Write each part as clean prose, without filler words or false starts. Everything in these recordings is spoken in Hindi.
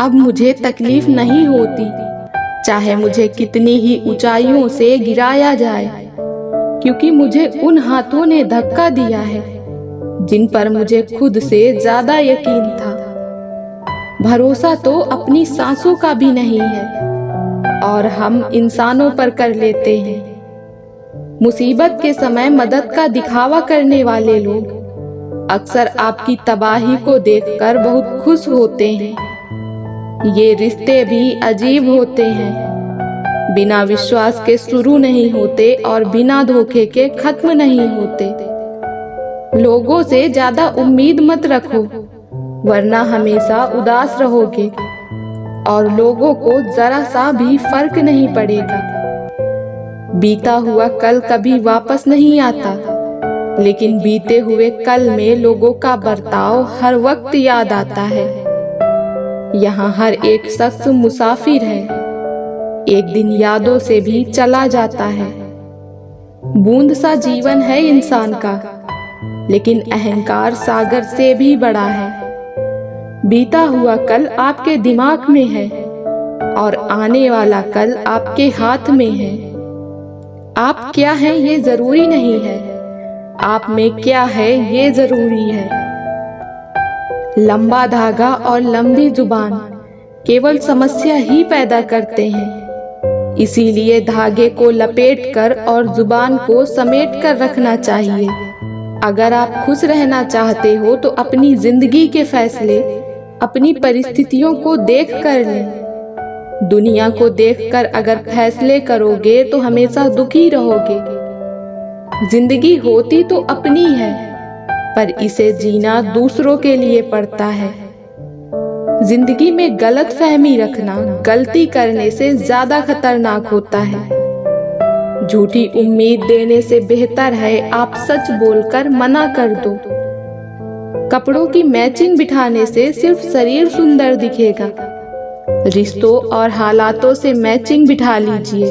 अब मुझे तकलीफ नहीं होती, चाहे मुझे कितनी ही ऊंचाइयों से गिराया जाए, क्योंकि मुझे उन हाथों ने धक्का दिया है जिन पर मुझे खुद से ज्यादा यकीन था। भरोसा तो अपनी सांसों का भी नहीं है और हम इंसानों पर कर लेते हैं। मुसीबत के समय मदद का दिखावा करने वाले लोग अक्सर आपकी तबाही को देखकर बहुत खुश होते हैं। ये रिश्ते भी अजीब होते हैं, बिना विश्वास के शुरू नहीं होते और बिना धोखे के खत्म नहीं होते। लोगों से ज्यादा उम्मीद मत रखो, वरना हमेशा उदास रहोगे और लोगों को जरा सा भी फर्क नहीं पड़ेगा। बीता हुआ कल कभी वापस नहीं आता, लेकिन बीते हुए कल में लोगों का बर्ताव हर वक्त याद आता है। यहाँ हर एक शख्स मुसाफिर है, एक दिन यादों से भी चला जाता है। बूंद सा जीवन है इंसान का, लेकिन अहंकार सागर से भी बड़ा है। बीता हुआ कल आपके दिमाग में है और आने वाला कल आपके हाथ में है। आप क्या हैं ये जरूरी नहीं है, आप में क्या है ये जरूरी है। लंबा धागा और लंबी जुबान केवल समस्या ही पैदा करते हैं, इसीलिए धागे को लपेटकर और जुबान को समेट कर रखना चाहिए। अगर आप खुश रहना चाहते हो तो अपनी जिंदगी के फैसले अपनी परिस्थितियों को देख कर लें। दुनिया को देखकर अगर फैसले करोगे तो हमेशा दुखी रहोगे। जिंदगी होती तो अपनी है, पर इसे जीना दूसरों के लिए पड़ता है। जिंदगी में गलत फहमी रखना गलती करने से ज्यादा खतरनाक होता है। झूठी उम्मीद देने से बेहतर है आप सच बोलकर मना कर दो। कपड़ों की मैचिंग बिठाने से सिर्फ शरीर सुंदर दिखेगा, रिश्तों और हालातों से मैचिंग बिठा लीजिए,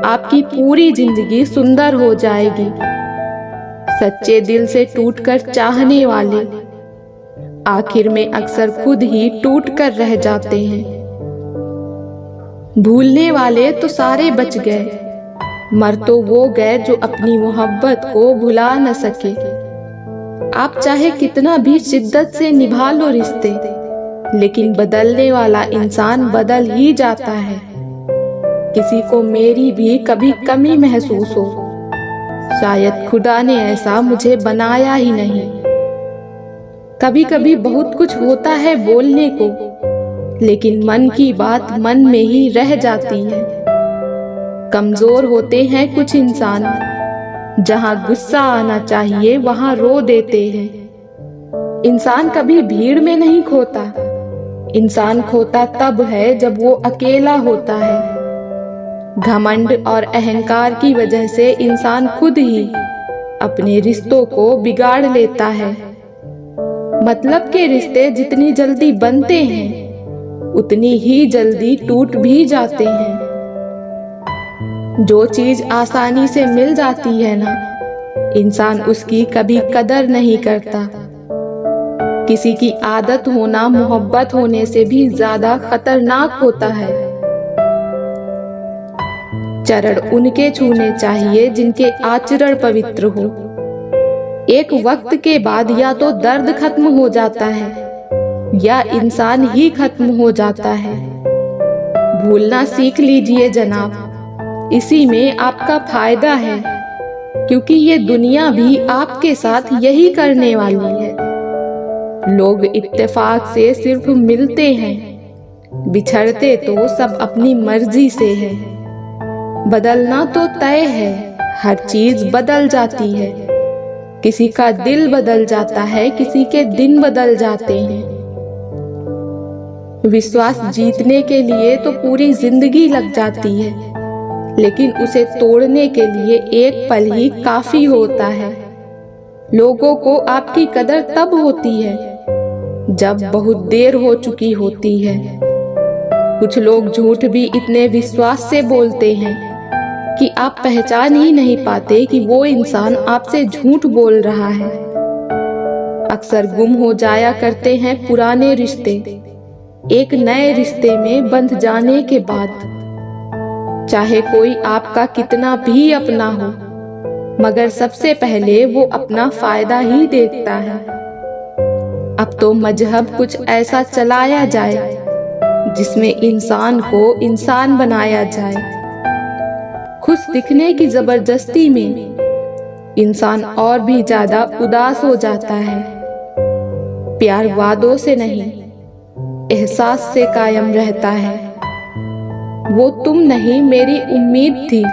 आपकी पूरी जिंदगी सुंदर हो जाएगी। सच्चे दिल से टूटकर चाहने वाले आखिर में अक्सर खुद ही टूट कर रह जाते हैं। भूलने वाले तो सारे बच गए, मर तो वो गए जो अपनी मोहब्बत को भुला न सके। आप चाहे कितना भी शिद्दत से निभा लो रिश्ते, लेकिन बदलने वाला इंसान बदल ही जाता है। किसी को मेरी भी कभी कमी महसूस हो, शायद खुदा ने ऐसा मुझे बनाया ही नहीं। कभी कभी बहुत कुछ होता है बोलने को, लेकिन मन की बात मन में ही रह जाती है। कमजोर होते हैं कुछ इंसान, जहां गुस्सा आना चाहिए वहां रो देते हैं। इंसान कभी भीड़ में नहीं खोता, इंसान खोता तब है जब वो अकेला होता है। घमंड और अहंकार की वजह से इंसान खुद ही अपने रिश्तों को बिगाड़ लेता है। मतलब के रिश्ते जितनी जल्दी बनते हैं, उतनी ही जल्दी टूट भी जाते हैं। जो चीज आसानी से मिल जाती है ना, इंसान उसकी कभी कदर नहीं करता। किसी की आदत होना मोहब्बत होने से भी ज्यादा खतरनाक होता है। चरण उनके छूने चाहिए जिनके आचरण पवित्र हो। एक वक्त के बाद या तो दर्द खत्म हो जाता है या इंसान ही खत्म हो जाता है। भूलना सीख लीजिए जनाब, इसी में आपका फायदा है, क्योंकि ये दुनिया भी आपके साथ यही करने वाली है। लोग इत्तेफाक से सिर्फ मिलते हैं, बिछड़ते तो सब अपनी मर्जी से है। बदलना तो तय है, हर चीज बदल जाती है। किसी का दिल बदल जाता है, किसी के दिन बदल जाते हैं। विश्वास जीतने के लिए तो पूरी जिंदगी लग जाती है, लेकिन उसे तोड़ने के लिए एक पल ही काफी होता है। लोगों को आपकी कदर तब होती है जब बहुत देर हो चुकी होती है। कुछ लोग झूठ भी इतने विश्वास से बोलते हैं कि आप पहचान ही नहीं पाते कि वो इंसान आपसे झूठ बोल रहा है। अक्सर गुम हो जाया करते हैं पुराने रिश्ते, एक नए रिश्ते में बंध जाने के बाद। चाहे कोई आपका कितना भी अपना हो, मगर सबसे पहले वो अपना फायदा ही देखता है। अब तो मजहब कुछ ऐसा चलाया जाए जिसमें इंसान को इंसान बनाया जाए। खुश दिखने की जबरदस्ती में इंसान और भी ज्यादा उदास हो जाता है। प्यार वादों से नहीं, एहसास से कायम रहता है। वो तुम नहीं मेरी उम्मीद थी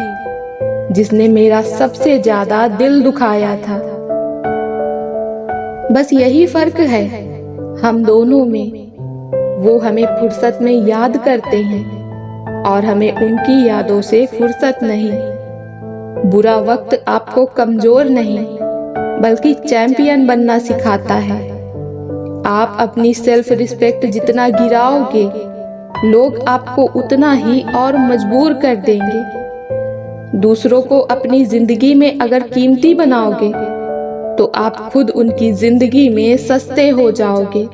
जिसने मेरा सबसे ज्यादा दिल दुखाया था। बस यही फर्क है हम दोनों में। वो हमें फुर्सत में याद करते हैं और हमें उनकी यादों से फुर्सत नहीं। बुरा वक्त आपको कमजोर नहीं बल्कि चैंपियन बनना सिखाता है। आप अपनी सेल्फ रिस्पेक्ट जितना गिराओगे, लोग आपको उतना ही और मजबूर कर देंगे। दूसरों को अपनी जिंदगी में अगर कीमती बनाओगे तो आप खुद उनकी जिंदगी में सस्ते हो जाओगे।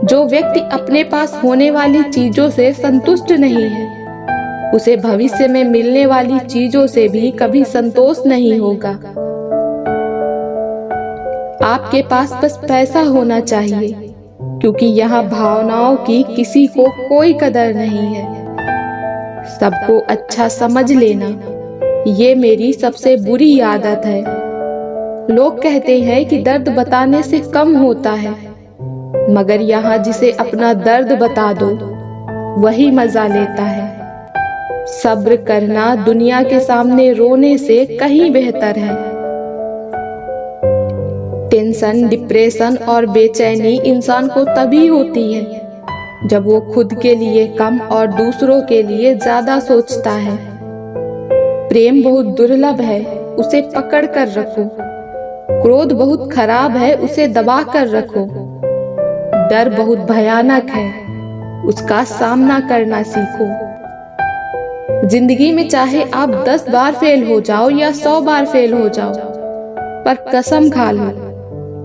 जो व्यक्ति अपने पास होने वाली चीजों से संतुष्ट नहीं है, उसे भविष्य में मिलने वाली चीजों से भी कभी संतोष नहीं होगा। आपके पास बस पैसा होना चाहिए, क्योंकि यहाँ भावनाओं की किसी को कोई कदर नहीं है। सबको अच्छा समझ लेना, ये मेरी सबसे बुरी आदत है। लोग कहते हैं कि दर्द बताने से कम होता है, मगर यहाँ जिसे अपना दर्द बता दो वही मजा लेता है। सब्र करना दुनिया के सामने रोने से कहीं बेहतर है। टेंशन, डिप्रेशन और बेचैनी इंसान को तभी होती है जब वो खुद के लिए कम और दूसरों के लिए ज्यादा सोचता है। प्रेम बहुत दुर्लभ है, उसे पकड़ कर रखो। क्रोध बहुत खराब है, उसे दबा कर रखो। डर बहुत भयानक है, उसका सामना करना सीखो। जिंदगी में चाहे आप 10 बार फेल हो जाओ या 100 बार फेल हो जाओ, पर कसम खा लो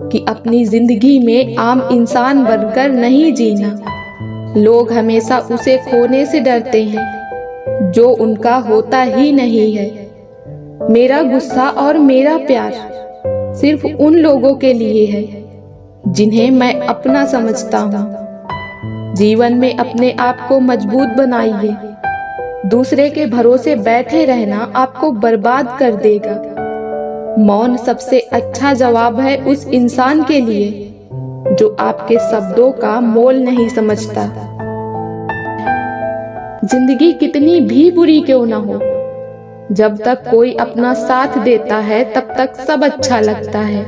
कि अपनी जिंदगी में आम इंसान बनकर नहीं जीना। लोग हमेशा उसे खोने से डरते हैं जो उनका होता ही नहीं है। मेरा गुस्सा और मेरा प्यार सिर्फ उन लोगों के लिए है जिन्हें मैं अपना समझता हूँ। जीवन में अपने आप को मजबूत बनाइए। दूसरे के भरोसे बैठे रहना आपको बर्बाद कर देगा। मौन सबसे अच्छा जवाब है उस इंसान के लिए जो आपके शब्दों का मोल नहीं समझता। जिंदगी कितनी भी बुरी क्यों ना हो, जब तक कोई अपना साथ देता है तब तक सब अच्छा लगता है।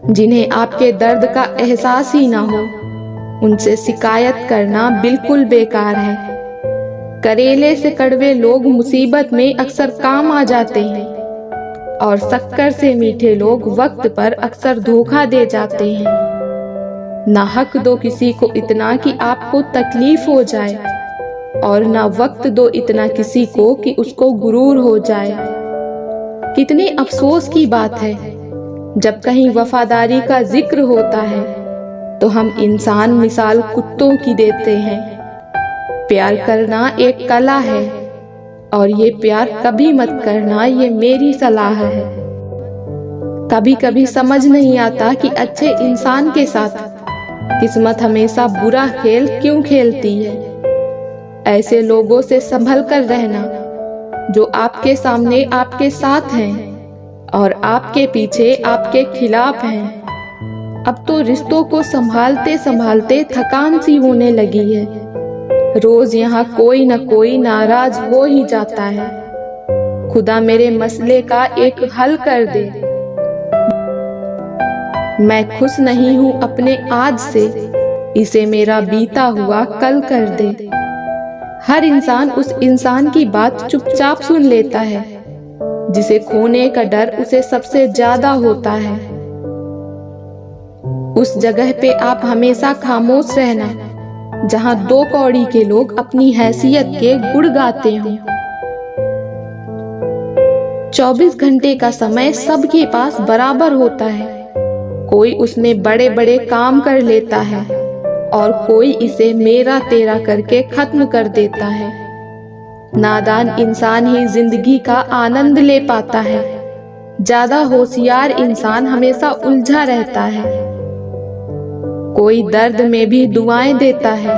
जिन्हें आपके दर्द का एहसास ही ना हो, उनसे शिकायत करना बिल्कुल बेकार है। करेले से कड़वे लोग मुसीबत में अक्सर काम आ जाते हैं और शक्कर से मीठे लोग वक्त पर अक्सर धोखा दे जाते हैं। ना हक दो किसी को इतना कि आपको तकलीफ हो जाए, और ना वक्त दो इतना किसी को कि उसको गुरूर हो जाए। कितने अफसोस की बात है, जब कहीं वफादारी का जिक्र होता है तो हम इंसान मिसाल कुत्तों की देते हैं। प्यार करना एक कला है और ये प्यार कभी मत करना, ये मेरी सलाह है। कभी कभी समझ नहीं आता कि अच्छे इंसान के साथ किस्मत हमेशा बुरा खेल क्यों खेलती है। ऐसे लोगों से संभल कर रहना जो आपके सामने आपके साथ हैं और आपके पीछे आपके खिलाफ हैं। अब तो रिश्तों को संभालते संभालते थकान सी होने लगी है। रोज यहाँ कोई न कोई नाराज हो ही जाता है। खुदा मेरे मसले का एक हल कर दे। मैं खुश नहीं हूँ अपने आज से, इसे मेरा बीता हुआ कल कर दे। हर इंसान उस इंसान की बात चुपचाप सुन लेता है जिसे खोने का डर उसे सबसे ज्यादा होता है। उस जगह पे आप हमेशा खामोश रहना जहां 2 कौड़ी के लोग अपनी हैसियत के गुण गाते हों। 24 घंटे का समय सबके पास बराबर होता है। कोई उसमें बड़े बड़े काम कर लेता है और कोई इसे मेरा तेरा करके खत्म कर देता है। नादान इंसान ही जिंदगी का आनंद ले पाता है। ज्यादा होशियार इंसान हमेशा उलझा रहता है। कोई दर्द में भी दुआएं देता है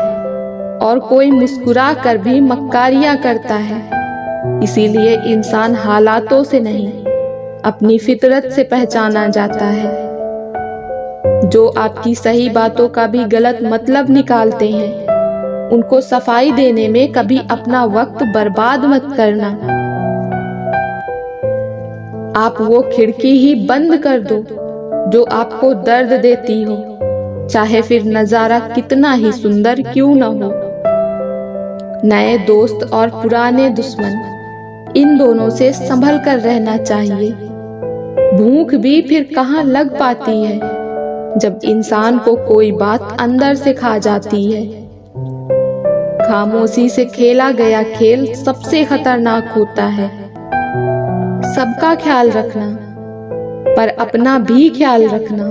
और कोई मुस्कुरा कर भी मक्कारियां करता है। इसीलिए इंसान हालातों से नहीं, अपनी फितरत से पहचाना जाता है। जो आपकी सही बातों का भी गलत मतलब निकालते हैं, उनको सफाई देने में कभी अपना वक्त बर्बाद मत करना। आप वो खिड़की ही बंद कर दो जो आपको दर्द देती हो, चाहे फिर नजारा कितना ही सुंदर क्यों न हो। नए दोस्त और पुराने दुश्मन, इन दोनों से संभल कर रहना चाहिए। भूख भी फिर कहाँ लग पाती है जब इंसान को कोई बात अंदर से खा जाती है। खामोशी से खेला गया खेल सबसे खतरनाक होता है। सबका ख्याल रखना, पर अपना भी ख्याल रखना।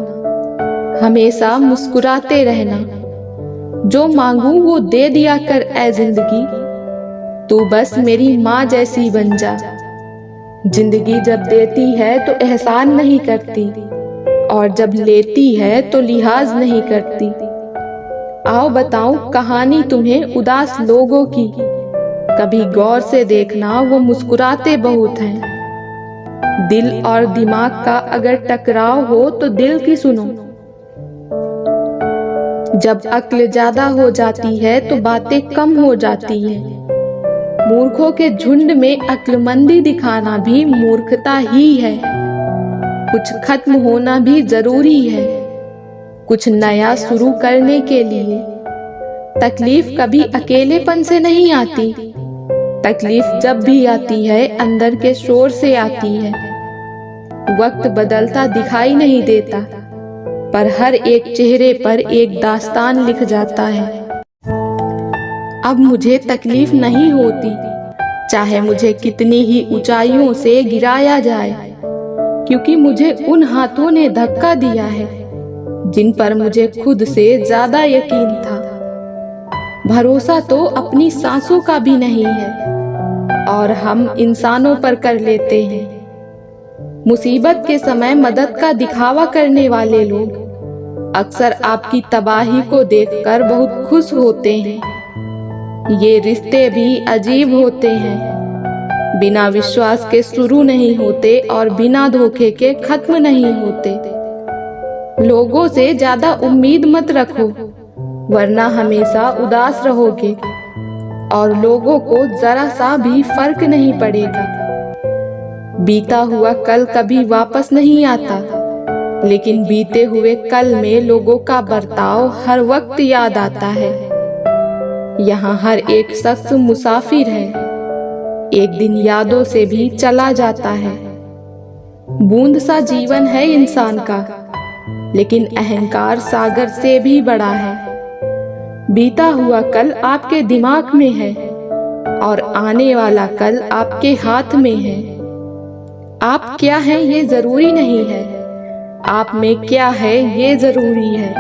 हमेशा मुस्कुराते रहना। जो मांगू वो दे दिया कर ऐ जिंदगी, तू बस मेरी माँ जैसी बन जा। जिंदगी जब देती है तो एहसान नहीं करती, और जब लेती है तो लिहाज नहीं करती। आओ बताऊं कहानी तुम्हें उदास लोगों की, कभी गौर से देखना वो मुस्कुराते बहुत हैं। दिल और दिमाग का अगर टकराव हो तो दिल की सुनो। जब अक्ल ज्यादा हो जाती है तो बातें कम हो जाती है। मूर्खों के झुंड में अक्लमंदी दिखाना भी मूर्खता ही है। कुछ खत्म होना भी जरूरी है, कुछ नया शुरू करने के लिए। तकलीफ कभी अकेलेपन से नहीं आती, तकलीफ जब भी आती है अंदर के शोर से आती है। वक्त बदलता दिखाई नहीं देता, पर हर एक चेहरे पर एक दास्तान लिख जाता है। अब मुझे तकलीफ नहीं होती, चाहे मुझे कितनी ही ऊंचाइयों से गिराया जाए, क्योंकि मुझे उन हाथों ने धक्का दिया है जिन पर मुझे खुद से ज्यादा यकीन था। भरोसा तो अपनी सांसों का भी नहीं है, और हम इंसानों पर कर लेते हैं। मुसीबत के समय मदद का दिखावा करने वाले लोग अक्सर आपकी तबाही को देखकर बहुत खुश होते हैं। ये रिश्ते भी अजीब होते हैं। बिना विश्वास के शुरू नहीं होते और बिना धोखे के खत्म नहीं होते। लोगों से ज्यादा उम्मीद मत रखो, वरना हमेशा उदास रहोगे और लोगों को जरा सा भी फर्क नहीं पड़ेगा। बीता हुआ कल कभी वापस नहीं आता, लेकिन बीते हुए कल में लोगों का बर्ताव हर वक्त याद आता है। यहाँ हर एक शख्स मुसाफिर है, एक दिन यादों से भी चला जाता है। बूंद सा जीवन है इंसान का, लेकिन अहंकार सागर से भी बड़ा है। बीता हुआ कल आपके दिमाग में है और आने वाला कल आपके हाथ में है। आप क्या हैं ये जरूरी नहीं है, आप में क्या है ये जरूरी है।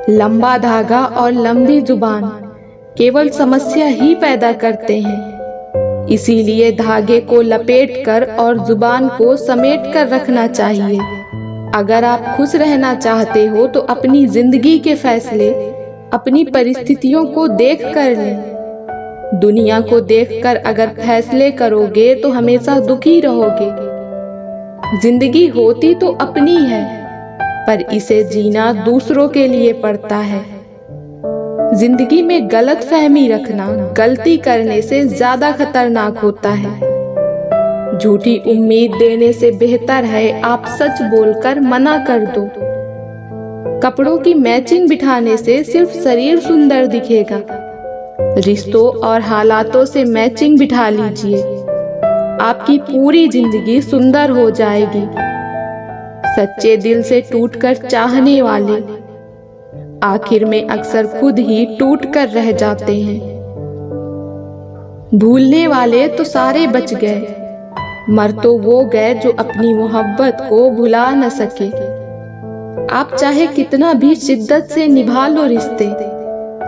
लंबा धागा और लंबी जुबान केवल समस्या ही पैदा करते हैं। इसीलिए धागे को लपेटकर और जुबान को समेट कर रखना चाहिए। अगर आप खुश रहना चाहते हो तो अपनी जिंदगी के फैसले अपनी परिस्थितियों को देख कर लें। दुनिया को देखकर अगर फैसले करोगे तो हमेशा दुखी रहोगे। जिंदगी होती तो अपनी है, पर इसे जीना दूसरों के लिए पड़ता है। जिंदगी में गलत फहमी रखना गलती करने से ज्यादा खतरनाक होता है। झूठी उम्मीद देने से बेहतर है आप सच बोलकर मना कर दो। कपड़ों की मैचिंग बिठाने से सिर्फ शरीर सुंदर दिखेगा। रिश्तों और हालातों से मैचिंग बिठा लीजिए, आपकी पूरी जिंदगी सुंदर हो जाएगी। सच्चे दिल से टूटकर चाहने वाले आखिर में अक्सर खुद ही टूट कर रह जाते हैं। भूलने वाले तो सारे बच गए, मर तो वो गए जो अपनी मोहब्बत को भुला न सके। आप चाहे कितना भी शिद्दत से निभा लो रिश्ते,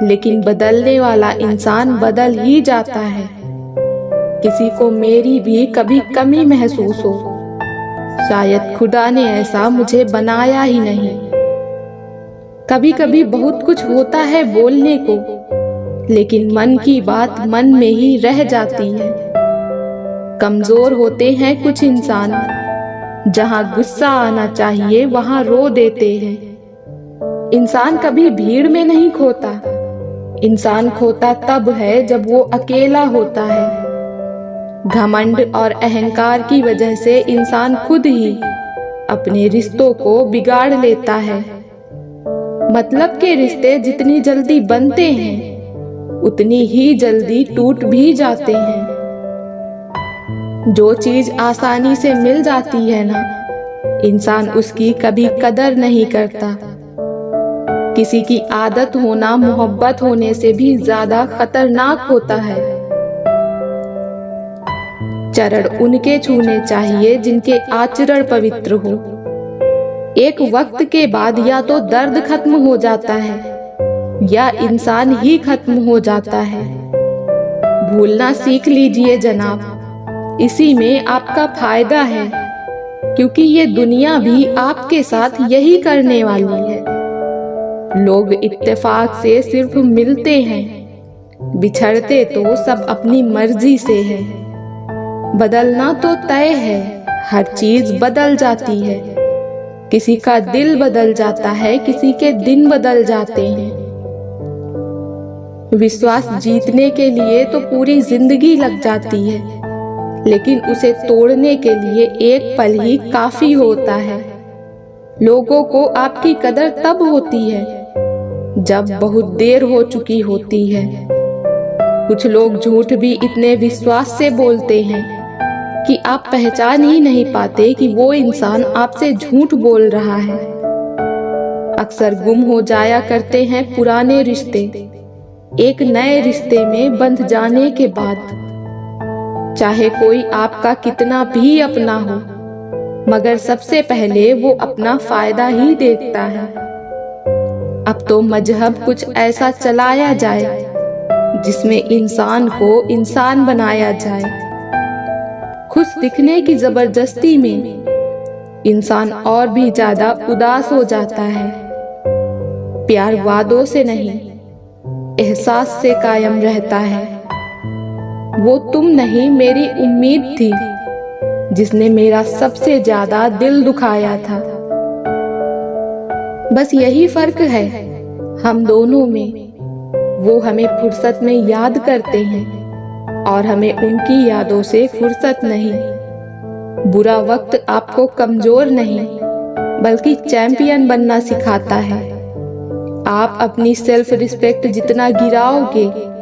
लेकिन बदलने वाला इंसान बदल ही जाता है। किसी को मेरी भी कभी कमी महसूस हो, शायद खुदा ने ऐसा मुझे बनाया ही नहीं। कभी कभी बहुत कुछ होता है बोलने को, लेकिन मन की बात मन में ही रह जाती है। कमजोर होते हैं कुछ इंसान, जहां गुस्सा आना चाहिए वहां रो देते हैं। इंसान कभी भीड़ में नहीं खोता, इंसान खोता तब है जब वो अकेला होता है। घमंड और अहंकार की वजह से इंसान खुद ही अपने रिश्तों को बिगाड़ लेता है। मतलब के रिश्ते जितनी जल्दी बनते हैं, उतनी ही जल्दी टूट भी जाते हैं। जो चीज आसानी से मिल जाती है ना, इंसान उसकी कभी कदर नहीं करता। किसी की आदत होना मोहब्बत होने से भी ज्यादा खतरनाक होता है। चरण उनके छूने चाहिए जिनके आचरण पवित्र हो। एक वक्त के बाद या तो दर्द खत्म हो जाता है या इंसान ही खत्म हो जाता है। भूलना सीख लीजिए जनाब, इसी में आपका फायदा है, क्योंकि ये दुनिया भी आपके साथ यही करने वाली है। लोग इत्तेफाक से सिर्फ मिलते हैं, बिछड़ते तो सब अपनी मर्जी से है। बदलना तो तय है, हर चीज बदल जाती है। किसी का दिल बदल जाता है, किसी के दिन बदल जाते हैं। विश्वास जीतने के लिए तो पूरी जिंदगी लग जाती है, लेकिन उसे तोड़ने के लिए एक पल ही काफी होता है। लोगों को आपकी कदर तब होती है जब बहुत देर हो चुकी होती है। कुछ लोग झूठ भी इतने विश्वास से बोलते हैं कि आप पहचान ही नहीं पाते कि वो इंसान आपसे झूठ बोल रहा है। अक्सर गुम हो जाया करते हैं पुराने रिश्ते, एक नए रिश्ते में बंध जाने के बाद। चाहे कोई आपका कितना भी अपना हो, मगर सबसे पहले वो अपना फायदा ही देखता है। अब तो मजहब कुछ ऐसा चलाया जाए जिसमें इंसान को इंसान बनाया जाए। खुश दिखने की जबरदस्ती में इंसान और भी ज्यादा उदास हो जाता है। प्यार वादों से नहीं, एहसास से कायम रहता है। वो तुम नहीं मेरी उम्मीद थी, जिसने मेरा सबसे ज्यादा दिल दुखाया था। बस यही फर्क है हम दोनों में। वो हमें फुर्सत में याद करते हैं और हमें उनकी यादों से फुर्सत नहीं। बुरा वक्त आपको कमजोर नहीं, बल्कि चैंपियन बनना सिखाता है। आप अपनी सेल्फ रिस्पेक्ट जितना गिराओगे,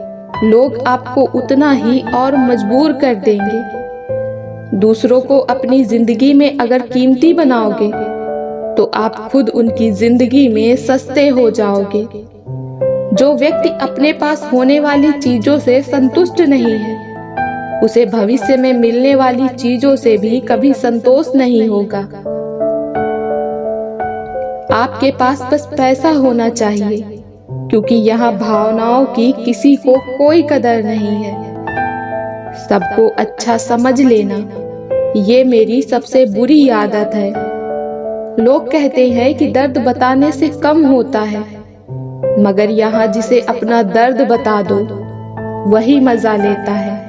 लोग आपको उतना ही और मजबूर कर देंगे। दूसरों को अपनी जिंदगी में अगर कीमती बनाओगे, तो आप खुद उनकी जिंदगी में सस्ते हो जाओगे। जो व्यक्ति अपने पास होने वाली चीजों से संतुष्ट नहीं है, उसे भविष्य में मिलने वाली चीजों से भी कभी संतोष नहीं होगा। आपके पास बस पैसा होना चाहिए, क्योंकि यहाँ भावनाओं की किसी को कोई कदर नहीं है। सबको अच्छा समझ लेना, ये मेरी सबसे बुरी आदत है। लोग कहते हैं कि दर्द बताने से कम होता है, मगर यहाँ जिसे अपना दर्द बता दो, वही मजा लेता है।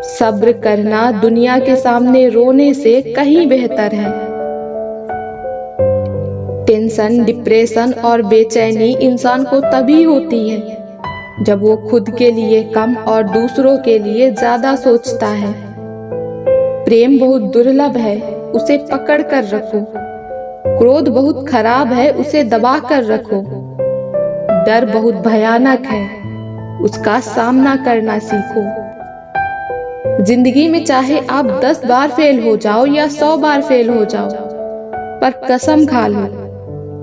सब्र करना दुनिया के सामने रोने से कहीं बेहतर है। टेंशन, डिप्रेशन और बेचैनी इंसान को तभी होती है जब वो खुद के लिए कम और दूसरों के लिए ज्यादा सोचता है। प्रेम बहुत दुर्लभ है, उसे पकड़ कर रखो। क्रोध बहुत खराब है, उसे दबा कर रखो। डर बहुत भयानक है, उसका सामना करना सीखो। जिंदगी में चाहे आप 10 बार फेल हो जाओ या 100 बार फेल हो जाओ, पर कसम खा लो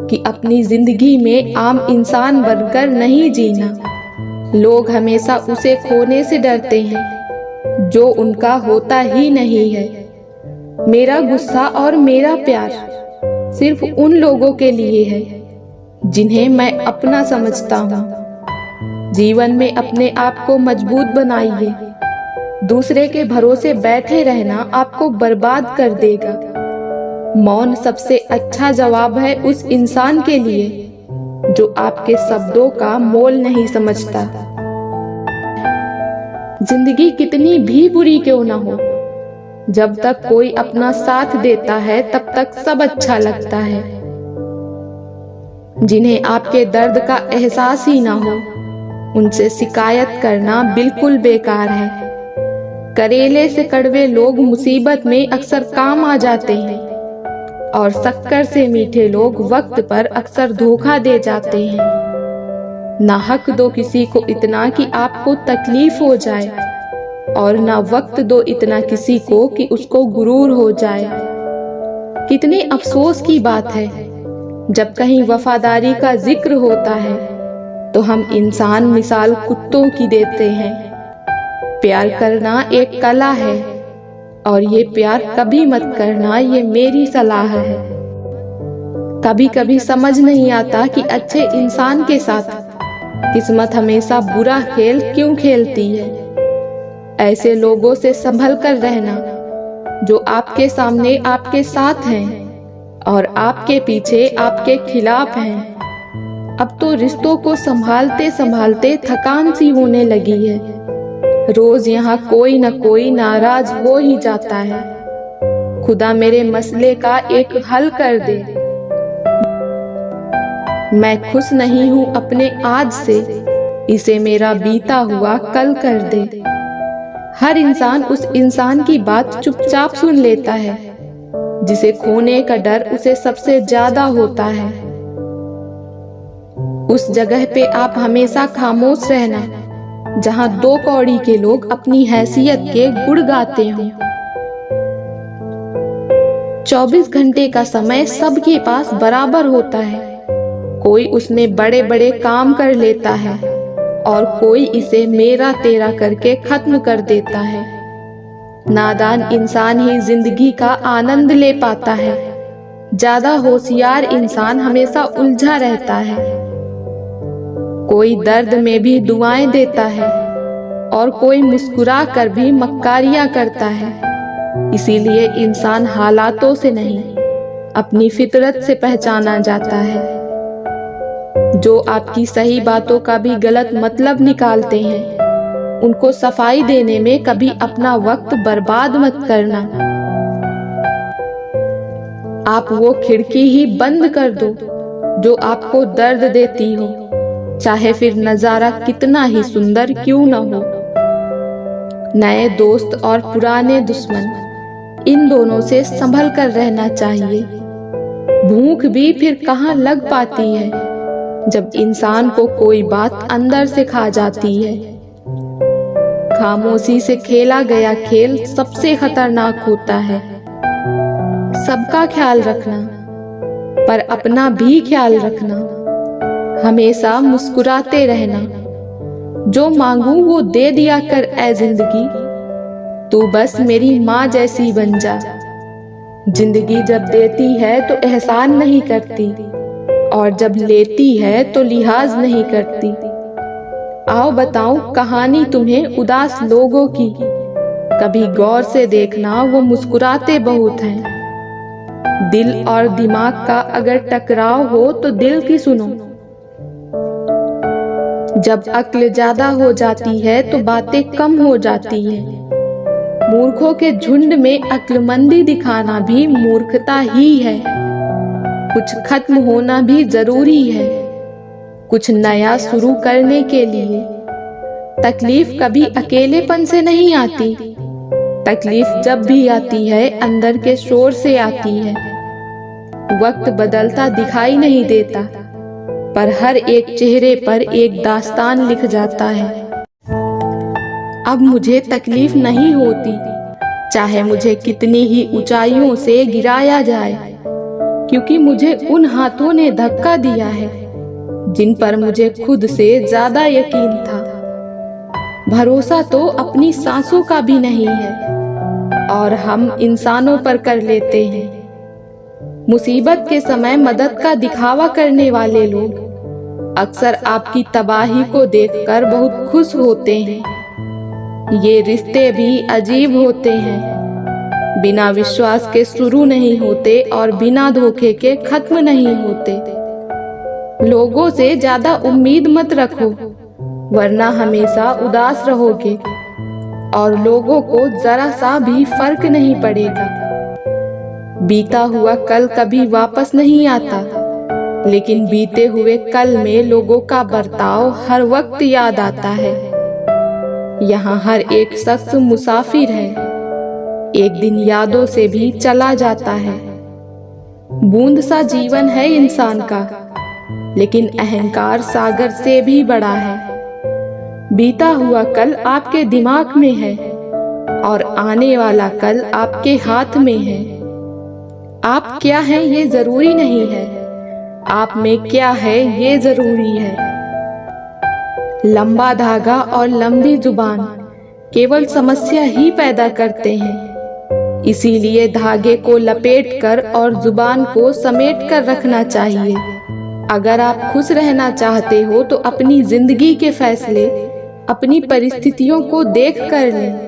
कि अपनी जिंदगी में आम इंसान बनकर नहीं जीना। लोग हमेशा उसे खोने से डरते हैं जो उनका होता ही नहीं है। मेरा गुस्सा और मेरा प्यार सिर्फ उन लोगों के लिए है जिन्हें मैं अपना समझता हूँ। जीवन में अपने आप को मजबूत बनाइए। दूसरे के भरोसे बैठे रहना आपको बर्बाद कर देगा। मौन सबसे अच्छा जवाब है उस इंसान के लिए जो आपके शब्दों का मोल नहीं समझता। जिंदगी कितनी भी बुरी क्यों ना हो, जब तक कोई अपना साथ देता है तब तक सब अच्छा लगता है। जिन्हें आपके दर्द का एहसास ही ना हो, उनसे शिकायत करना बिल्कुल बेकार है। करेले से कड़वे लोग मुसीबत में अक्सर काम आ जाते हैं और शक्कर से मीठे लोग वक्त पर अक्सर धोखा दे जाते हैं। ना हक दो किसी को इतना कि आपको तकलीफ हो जाए, और ना वक्त दो इतना किसी को कि उसको गुरूर हो जाए। कितने अफसोस की बात है, जब कहीं वफादारी का जिक्र होता है तो हम इंसान मिसाल कुत्तों की देते हैं। प्यार करना एक कला है, और ये प्यार कभी मत करना, ये मेरी सलाह है। कभी कभी समझ नहीं आता कि अच्छे इंसान के साथ किस्मत हमेशा बुरा खेल क्यों खेलती है। ऐसे लोगों से संभल कर रहना जो आपके सामने आपके साथ हैं और आपके पीछे आपके खिलाफ हैं। अब तो रिश्तों को संभालते संभालते थकान सी होने लगी है। रोज यहाँ कोई न कोई नाराज हो ही जाता है। खुदा मेरे मसले का एक हल कर दे। मैं खुश नहीं हूँ अपने आज से, इसे मेरा बीता हुआ कल कर दे। हर इंसान उस इंसान की बात चुपचाप सुन लेता है जिसे खोने का डर उसे सबसे ज्यादा होता है। उस जगह पे आप हमेशा खामोश रहना जहां दो कौड़ी के लोग अपनी हैसियत के गुण गाते हों। 24 घंटे का समय सबके पास बराबर होता है। कोई उसमें बड़े बड़े काम कर लेता है और कोई इसे मेरा तेरा करके खत्म कर देता है। नादान इंसान ही जिंदगी का आनंद ले पाता है। ज्यादा होशियार इंसान हमेशा उलझा रहता है। कोई दर्द में भी दुआएं देता है और कोई मुस्कुरा कर भी मक्कारियां करता है। इसीलिए इंसान हालातों से नहीं, अपनी फितरत से पहचाना जाता है। जो आपकी सही बातों का भी गलत मतलब निकालते हैं, उनको सफाई देने में कभी अपना वक्त बर्बाद मत करना। आप वो खिड़की ही बंद कर दो जो आपको दर्द देती हो, चाहे फिर नजारा कितना ही सुंदर क्यों न हो। नए दोस्त और पुराने दुश्मन, इन दोनों से संभल कर रहना चाहिए। भूख भी फिर कहाँ लग पाती है जब इंसान को कोई बात अंदर से खा जाती है। खामोशी से खेला गया खेल सबसे खतरनाक होता है। सबका ख्याल रखना, पर अपना भी ख्याल रखना। हमेशा मुस्कुराते रहना। जो मांगू वो दे दिया कर ऐ जिंदगी, तू बस मेरी माँ जैसी बन जा। जिंदगी जब देती है तो एहसान नहीं करती, और जब लेती है तो लिहाज नहीं करती। आओ बताऊं कहानी तुम्हें उदास लोगों की, कभी गौर से देखना वो मुस्कुराते बहुत हैं। दिल और दिमाग का अगर टकराव हो तो दिल की सुनो। जब अक्ल ज्यादा हो जाती है तो बातें कम हो जाती हैं। मूर्खों के झुंड में अक्लमंदी दिखाना भी मूर्खता ही है। कुछ खत्म होना भी जरूरी है, कुछ नया शुरू करने के लिए। तकलीफ कभी अकेलेपन से नहीं आती। तकलीफ जब भी आती है अंदर के शोर से आती है। वक्त बदलता दिखाई नहीं देता, पर हर एक चेहरे पर एक दास्तान लिख जाता है। अब मुझे तकलीफ नहीं होती, चाहे मुझे कितनी ही ऊंचाइयों से गिराया जाए, क्योंकि मुझे उन हाथों ने धक्का दिया है जिन पर मुझे खुद से ज्यादा यकीन था। भरोसा तो अपनी सांसों का भी नहीं है, और हम इंसानों पर कर लेते हैं। मुसीबत के समय मदद का दिखावा करने वाले लोग अक्सर आपकी तबाही को देखकर बहुत खुश होते हैं। ये रिश्ते भी अजीब होते हैं, बिना विश्वास के शुरू नहीं होते और बिना धोखे के खत्म नहीं होते। लोगों से ज्यादा उम्मीद मत रखो, वरना हमेशा उदास रहोगे और लोगों को जरा सा भी फर्क नहीं पड़ेगा। बीता हुआ कल कभी वापस नहीं आता, लेकिन बीते हुए कल में लोगों का बर्ताव हर वक्त याद आता है। यहाँ हर एक शख्स मुसाफिर है, एक दिन यादों से भी चला जाता है। बूंद सा जीवन है इंसान का, लेकिन अहंकार सागर से भी बड़ा है। बीता हुआ कल आपके दिमाग में है और आने वाला कल आपके हाथ में है। आप क्या हैं ये जरूरी नहीं है, आप में क्या है ये जरूरी है। लंबा धागा और लंबी जुबान केवल समस्या ही पैदा करते हैं। इसीलिए धागे को लपेटकर और जुबान को समेट कर रखना चाहिए। अगर आप खुश रहना चाहते हो तो अपनी जिंदगी के फैसले अपनी परिस्थितियों को देख कर लें।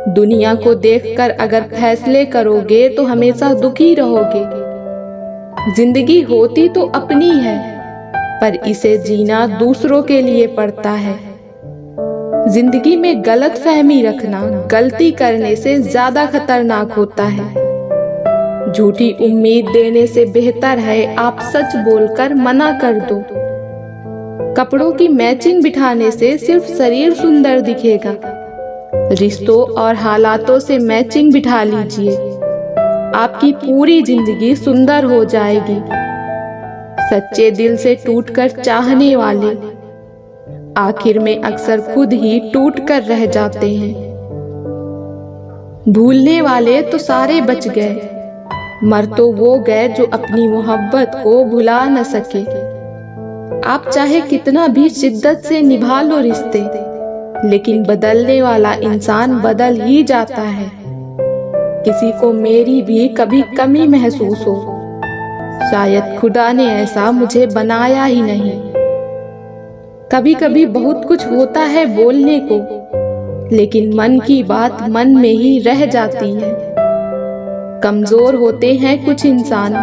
दुनिया को देखकर अगर फैसले करोगे तो हमेशा दुखी रहोगे। जिंदगी होती तो अपनी है, पर इसे जीना दूसरों के लिए पड़ता है। जिंदगी में गलत फहमी रखना गलती करने से ज्यादा खतरनाक होता है। झूठी उम्मीद देने से बेहतर है आप सच बोलकर मना कर दो। कपड़ों की मैचिंग बिठाने से सिर्फ शरीर सुंदर दिखेगा। रिश्तों और हालातों से मैचिंग बिठा लीजिए, आपकी पूरी जिंदगी सुंदर हो जाएगी। सच्चे दिल से टूटकर चाहने वाले आखिर में अक्सर खुद ही टूट कर रह जाते हैं। भूलने वाले तो सारे बच गए, मर तो वो गए जो अपनी मोहब्बत को भुला न सके। आप चाहे कितना भी शिद्दत से निभा लो रिश्ते, लेकिन बदलने वाला इंसान बदल ही जाता है। किसी को मेरी भी कभी कमी महसूस हो, शायद खुदा ने ऐसा मुझे बनाया ही नहीं। कभी कभी बहुत कुछ होता है बोलने को, लेकिन मन की बात मन में ही रह जाती है। कमजोर होते हैं कुछ इंसान,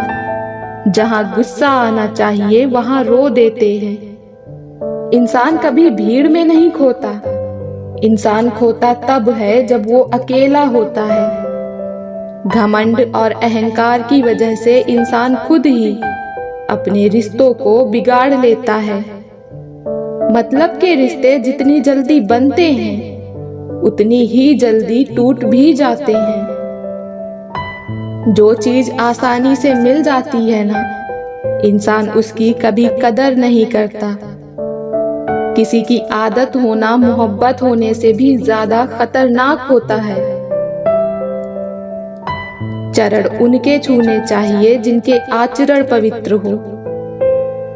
जहां गुस्सा आना चाहिए वहां रो देते हैं। इंसान कभी भीड़ में नहीं खोता, इंसान खोता तब है जब वो अकेला होता है। घमंड और अहंकार की वजह से इंसान खुद ही अपने रिश्तों को बिगाड़ लेता है। मतलब के रिश्ते जितनी जल्दी बनते हैं, उतनी ही जल्दी टूट भी जाते हैं। जो चीज आसानी से मिल जाती है ना, इंसान उसकी कभी कदर नहीं करता। किसी की आदत होना मोहब्बत होने से भी ज्यादा खतरनाक होता है। चरण उनके छूने चाहिए जिनके आचरण पवित्र हो।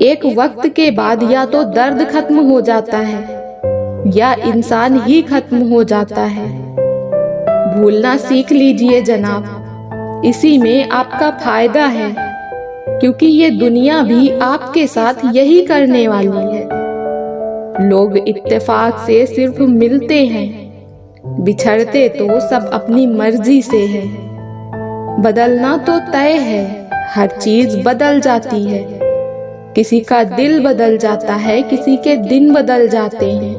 एक वक्त के बाद या तो दर्द खत्म हो जाता है या इंसान ही खत्म हो जाता है। भूलना सीख लीजिए जनाब, इसी में आपका फायदा है, क्योंकि ये दुनिया भी आपके साथ यही करने वाली है। लोग इत्तेफाक से सिर्फ मिलते हैं, बिछड़ते तो सब अपनी मर्जी से है। बदलना तो तय है, हर चीज बदल जाती है। किसी का दिल बदल जाता है, किसी के दिन बदल जाते हैं।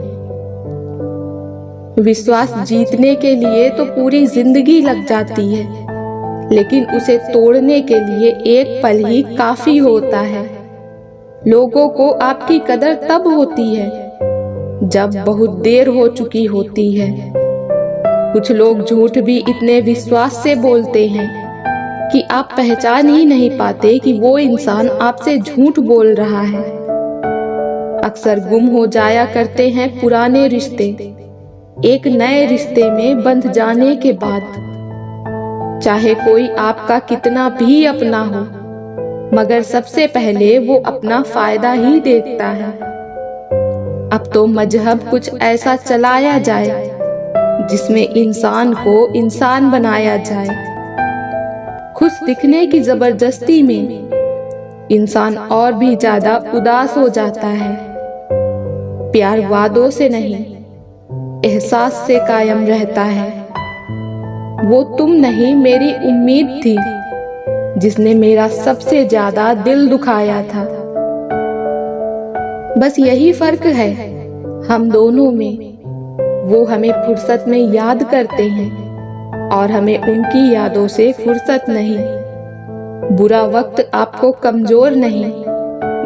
विश्वास जीतने के लिए तो पूरी जिंदगी लग जाती है, लेकिन उसे तोड़ने के लिए एक पल ही काफी होता है। लोगों को आपकी कदर तब होती है जब बहुत देर हो चुकी होती है। कुछ लोग झूठ भी इतने विश्वास से बोलते हैं कि आप पहचान ही नहीं पाते कि वो इंसान आपसे झूठ बोल रहा है। अक्सर गुम हो जाया करते हैं पुराने रिश्ते, एक नए रिश्ते में बंध जाने के बाद। चाहे कोई आपका कितना भी अपना हो, मगर सबसे पहले वो अपना फायदा ही देखता है। अब तो मजहब कुछ ऐसा चलाया जाए जिसमें इंसान को इंसान बनाया जाए। खुद खुश दिखने की जबरदस्ती में इंसान और भी ज्यादा उदास हो जाता है। प्यार वादों से नहीं, एहसास से कायम रहता है। वो तुम नहीं मेरी उम्मीद थी, जिसने मेरा सबसे ज्यादा दिल दुखाया था। बस यही फर्क है हम दोनों में। वो हमें फुर्सत में याद करते हैं और हमें उनकी यादों से फुर्सत नहीं। बुरा वक्त आपको कमजोर नहीं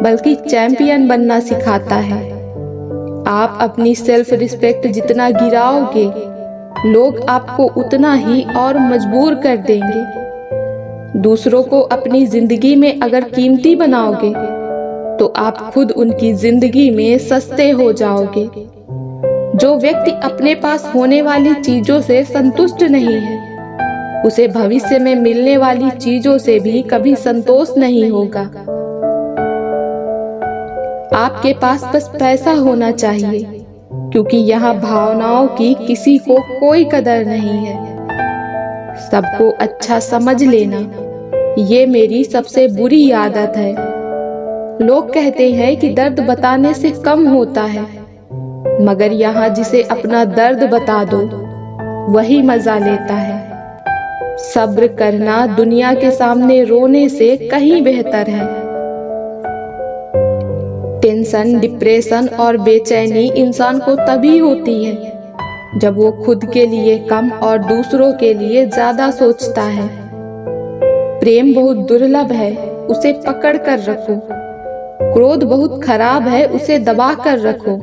बल्कि चैंपियन बनना सिखाता है। आप अपनी सेल्फ रिस्पेक्ट जितना गिराओगे, लोग आपको उतना ही और मजबूर कर देंगे। दूसरों को अपनी जिंदगी में अगर कीमती बनाओगे तो आप खुद उनकी जिंदगी में सस्ते हो जाओगे। जो व्यक्ति अपने पास होने वाली चीजों से संतुष्ट नहीं है, उसे भविष्य में मिलने वाली चीजों से भी कभी संतोष नहीं होगा। आपके पास बस पैसा होना चाहिए, क्योंकि यहाँ भावनाओं की किसी को कोई कदर नहीं है। सबको अच्छा समझ लेना ये मेरी सबसे बुरी आदत है। लोग कहते हैं कि दर्द बताने से कम होता है, मगर यहाँ जिसे अपना दर्द बता दो वही मजा लेता है। सब्र करना दुनिया के सामने रोने से कहीं बेहतर है। टेंशन, डिप्रेशन और बेचैनी इंसान को तभी होती है जब वो खुद के लिए कम और दूसरों के लिए ज्यादा सोचता है। प्रेम बहुत दुर्लभ है, उसे पकड़ कर रखो। क्रोध बहुत खराब है, उसे दबा कर रखो।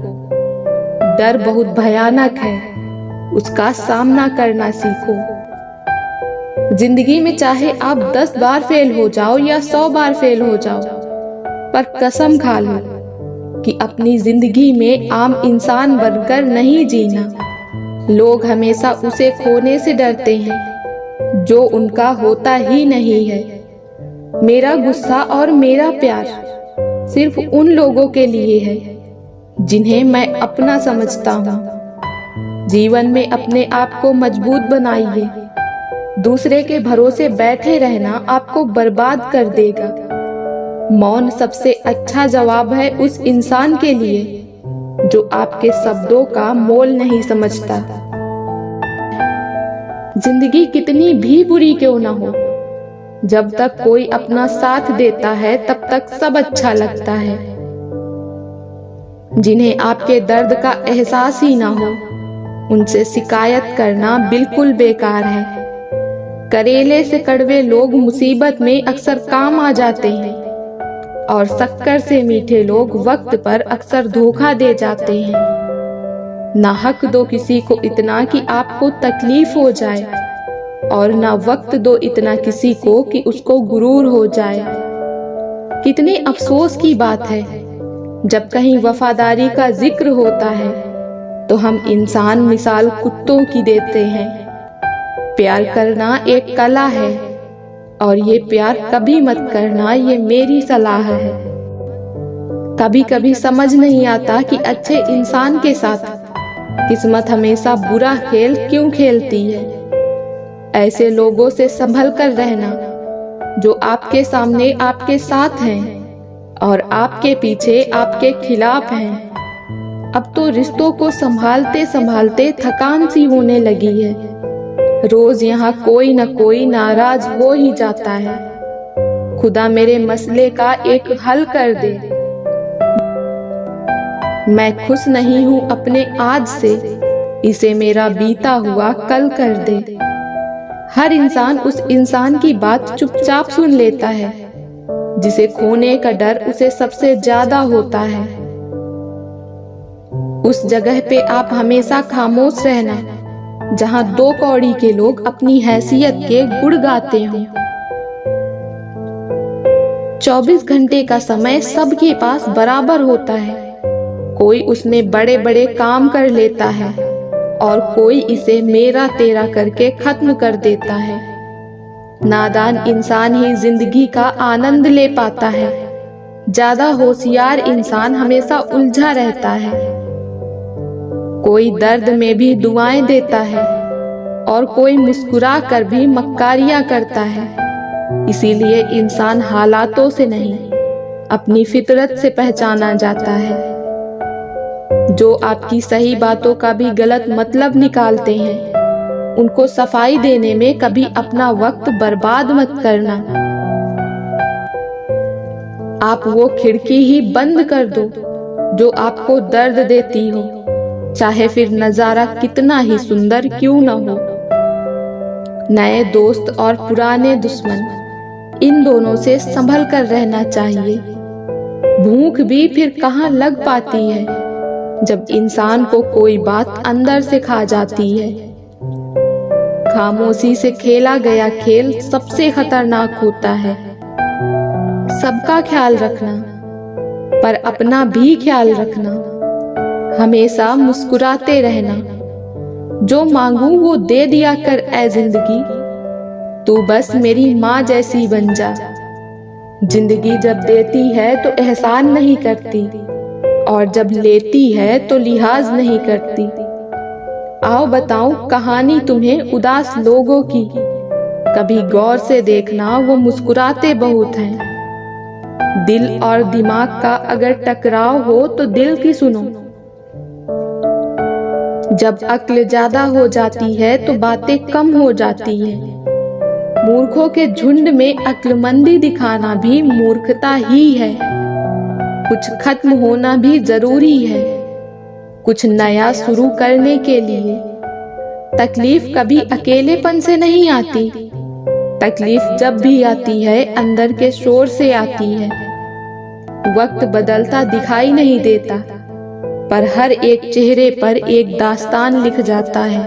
डर बहुत भयानक है, उसका सामना करना सीखो। जिंदगी में चाहे आप 10 बार फेल हो जाओ या 100 बार फेल हो जाओ, पर कसम खा लो कि अपनी जिंदगी में आम इंसान बनकर नहीं जीना। लोग हमेशा उसे खोने से डरते हैं जो उनका होता ही नहीं है। मेरा गुस्सा और मेरा प्यार सिर्फ उन लोगों के लिए है जिन्हें मैं अपना समझता हूँ। जीवन में अपने आप को मजबूत बनाइए। दूसरे के भरोसे बैठे रहना आपको बर्बाद कर देगा। मौन सबसे अच्छा जवाब है उस इंसान के लिए जो आपके शब्दों का मोल नहीं समझता। जिंदगी कितनी भी बुरी क्यों ना हो, जब तक कोई अपना साथ देता है तब तक सब अच्छा लगता है। जिन्हें आपके दर्द का एहसास ही ना हो, उनसे शिकायत करना बिल्कुल बेकार है। करेले से कड़वे लोग मुसीबत में अक्सर काम आ जाते हैं और शक्कर से मीठे लोग वक्त पर अक्सर धोखा दे जाते हैं। ना हक दो किसी को इतना कि आपको तकलीफ हो जाए, और ना वक्त दो इतना किसी को कि उसको गुरूर हो जाए। कितने अफसोस की बात है जब कहीं वफादारी का जिक्र होता है तो हम इंसान मिसाल कुत्तों की देते हैं। प्यार करना एक कला है और ये प्यार कभी मत करना, ये मेरी सलाह है। कभी कभी समझ नहीं आता कि अच्छे इंसान के साथ किस्मत हमेशा बुरा खेल क्यों खेलती है। ऐसे लोगों से संभल कर रहना जो आपके सामने आपके साथ हैं और आपके पीछे आपके खिलाफ हैं। अब तो रिश्तों को संभालते संभालते थकान सी होने लगी है। रोज यहाँ कोई न कोई नाराज हो ही जाता है। खुदा मेरे मसले का एक हल कर दे। मैं खुश नहीं हूँ अपने आज से, इसे मेरा बीता हुआ कल कर दे। हर इंसान उस इंसान की बात चुपचाप सुन लेता है जिसे खोने का डर उसे सबसे ज्यादा होता है। उस जगह पे आप हमेशा खामोश रहना जहां 2 कौड़ी के लोग अपनी हैसियत के गुण गाते हों। 24 घंटे का समय सबके पास बराबर होता है। कोई उसमें बड़े बड़े काम कर लेता है और कोई इसे मेरा तेरा करके खत्म कर देता है। नादान इंसान ही जिंदगी का आनंद ले पाता है। ज्यादा होशियार इंसान हमेशा उलझा रहता है। कोई दर्द में भी दुआएं देता है और कोई मुस्कुरा कर भी मक्कारियां करता है। इसीलिए इंसान हालातों से नहीं, अपनी फितरत से पहचाना जाता है। जो आपकी सही बातों का भी गलत मतलब निकालते हैं, उनको सफाई देने में कभी अपना वक्त बर्बाद मत करना। आप वो खिड़की ही बंद कर दो जो आपको दर्द देती हो, चाहे फिर नजारा कितना ही सुंदर क्यों न हो। नए दोस्त और पुराने दुश्मन, इन दोनों से संभल कर रहना चाहिए। भूख भी फिर कहाँ लग पाती है जब इंसान को कोई बात अंदर से खा जाती है। खामोशी से खेला गया खेल सबसे खतरनाक होता है। सबका ख्याल रखना, पर अपना भी ख्याल रखना। हमेशा मुस्कुराते रहना। जो मांगू वो दे दिया कर ऐ जिंदगी, तू बस मेरी माँ जैसी बन जा। जिंदगी जब देती है तो एहसान नहीं करती, और जब लेती है तो लिहाज नहीं करती। आओ बताऊं कहानी तुम्हें उदास लोगों की, कभी गौर से देखना वो मुस्कुराते बहुत हैं। दिल और दिमाग का अगर टकराव हो तो दिल की सुनो। जब अक्ल ज्यादा हो जाती है तो बातें कम हो जाती है। मूर्खों के झुंड में अक्लमंदी दिखाना भी मूर्खता ही है। कुछ खत्म होना भी जरूरी है, कुछ नया शुरू करने के लिए। तकलीफ कभी अकेलेपन से नहीं आती, तकलीफ जब भी आती है अंदर के शोर से आती है। वक्त बदलता दिखाई नहीं देता, पर हर एक चेहरे पर एक दास्तान लिख जाता है।